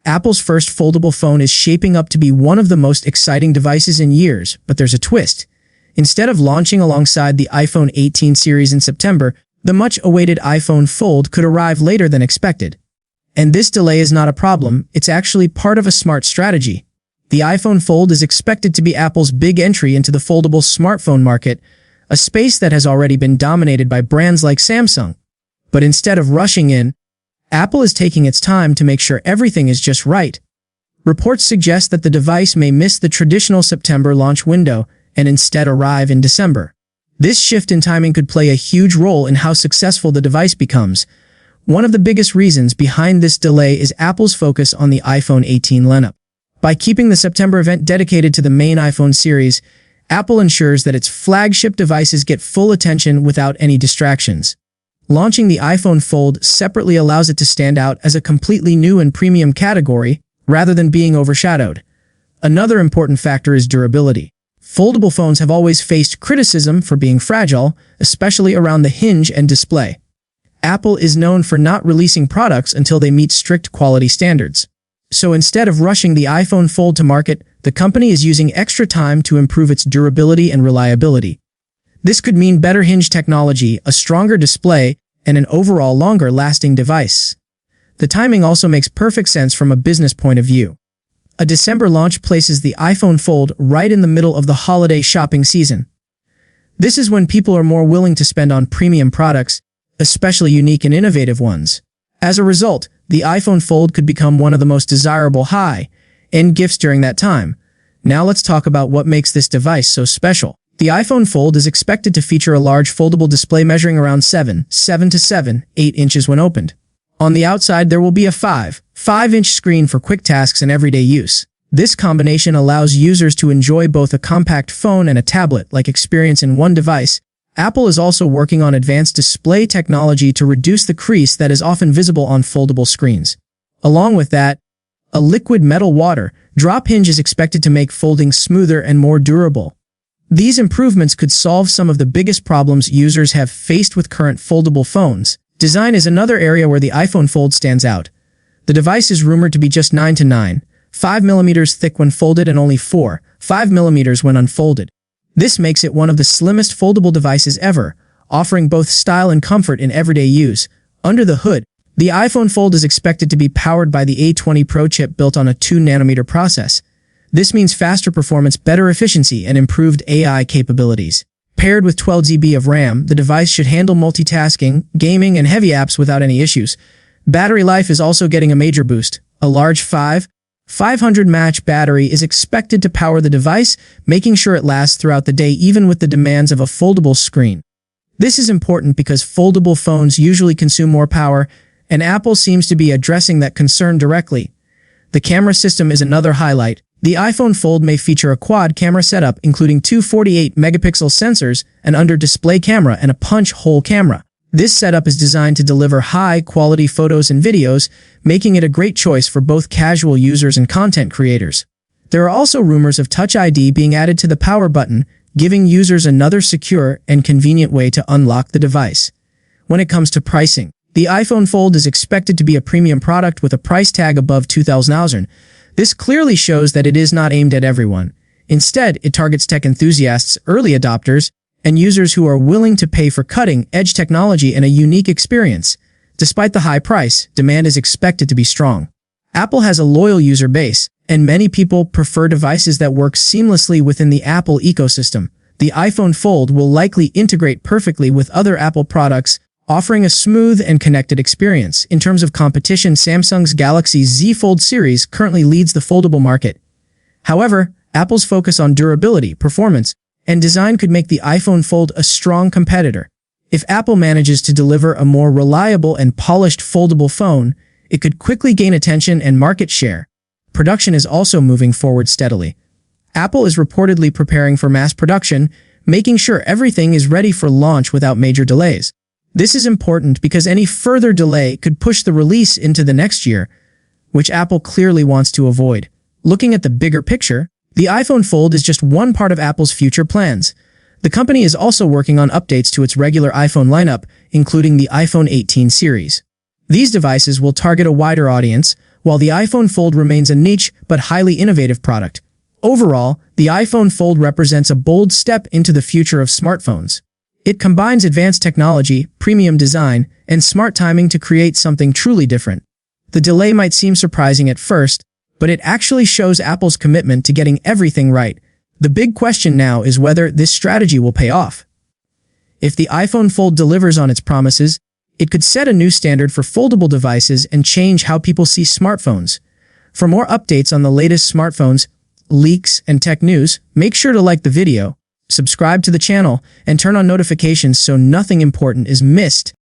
Apple's first foldable phone is shaping up to be one of the most exciting devices in years, but there's a twist. Instead of launching alongside the iPhone 18 series in September, the much-awaited iPhone Fold could arrive later than expected. And this delay is not a problem, it's actually part of a smart strategy. The iPhone Fold is expected to be Apple's big entry into the foldable smartphone market, a space that has already been dominated by brands like Samsung. But instead of rushing in, Apple is taking its time to make sure everything is just right. Reports suggest that the device may miss the traditional September launch window and instead arrive in December. This shift in timing could play a huge role in how successful the device becomes. One of the biggest reasons behind this delay is Apple's focus on the iPhone 18 lineup. By keeping the September event dedicated to the main iPhone series, Apple ensures that its flagship devices get full attention without any distractions. Launching the iPhone Fold separately allows it to stand out as a completely new and premium category, rather than being overshadowed. Another important factor is durability. Foldable phones have always faced criticism for being fragile, especially around the hinge and display. Apple is known for not releasing products until they meet strict quality standards. So instead of rushing the iPhone Fold to market, the company is using extra time to improve its durability and reliability. This could mean better hinge technology, a stronger display, and an overall longer-lasting device. The timing also makes perfect sense from a business point of view. A December launch places the iPhone Fold right in the middle of the holiday shopping season. This is when people are more willing to spend on premium products, especially unique and innovative ones. As a result, the iPhone Fold could become one of the most desirable high-end gifts during that time. Now let's talk about what makes this device so special. The iPhone Fold is expected to feature a large foldable display measuring around 7 to 8 inches when opened. On the outside, there will be a 5-inch screen for quick tasks and everyday use. This combination allows users to enjoy both a compact phone and a tablet-like experience in one device. Apple is also working on advanced display technology to reduce the crease that is often visible on foldable screens. Along with that, a liquid metal water drop hinge is expected to make folding smoother and more durable. These improvements could solve some of the biggest problems users have faced with current foldable phones. Design is another area where the iPhone Fold stands out. The device is rumored to be just 9 to 9.5 millimeters thick when folded and only 4.5 millimeters when unfolded. This makes it one of the slimmest foldable devices ever, offering both style and comfort in everyday use. Under the hood, the iPhone Fold is expected to be powered by the A20 Pro chip built on a 2-nanometer process. This means faster performance, better efficiency, and improved AI capabilities. Paired with 12 GB of RAM, the device should handle multitasking, gaming, and heavy apps without any issues. Battery life is also getting a major boost. A large 500 mAh battery is expected to power the device, making sure it lasts throughout the day even with the demands of a foldable screen. This is important because foldable phones usually consume more power, and Apple seems to be addressing that concern directly. The camera system is another highlight. The iPhone Fold may feature a quad camera setup including two 48-megapixel sensors, an under-display camera, and a punch-hole camera. This setup is designed to deliver high-quality photos and videos, making it a great choice for both casual users and content creators. There are also rumors of Touch ID being added to the power button, giving users another secure and convenient way to unlock the device. When it comes to pricing, the iPhone Fold is expected to be a premium product with a price tag above $2,000. This clearly shows that it is not aimed at everyone. Instead, it targets tech enthusiasts, early adopters, and users who are willing to pay for cutting-edge technology and a unique experience. Despite the high price, demand is expected to be strong. Apple has a loyal user base, and many people prefer devices that work seamlessly within the Apple ecosystem. The iPhone Fold will likely integrate perfectly with other Apple products, offering a smooth and connected experience. In terms of competition, Samsung's Galaxy Z Fold series currently leads the foldable market. However, Apple's focus on durability, performance, and design could make the iPhone Fold a strong competitor. If Apple manages to deliver a more reliable and polished foldable phone, it could quickly gain attention and market share. Production is also moving forward steadily. Apple is reportedly preparing for mass production, making sure everything is ready for launch without major delays. This is important because any further delay could push the release into the next year, which Apple clearly wants to avoid. Looking at the bigger picture, the iPhone Fold is just one part of Apple's future plans. The company is also working on updates to its regular iPhone lineup, including the iPhone 18 series. These devices will target a wider audience, while the iPhone Fold remains a niche but highly innovative product. Overall, the iPhone Fold represents a bold step into the future of smartphones. It combines advanced technology, premium design, and smart timing to create something truly different. The delay might seem surprising at first, but it actually shows Apple's commitment to getting everything right. The big question now is whether this strategy will pay off. If the iPhone Fold delivers on its promises, it could set a new standard for foldable devices and change how people see smartphones. For more updates on the latest smartphones, leaks, and tech news, make sure to like the video, subscribe to the channel, and turn on notifications so nothing important is missed.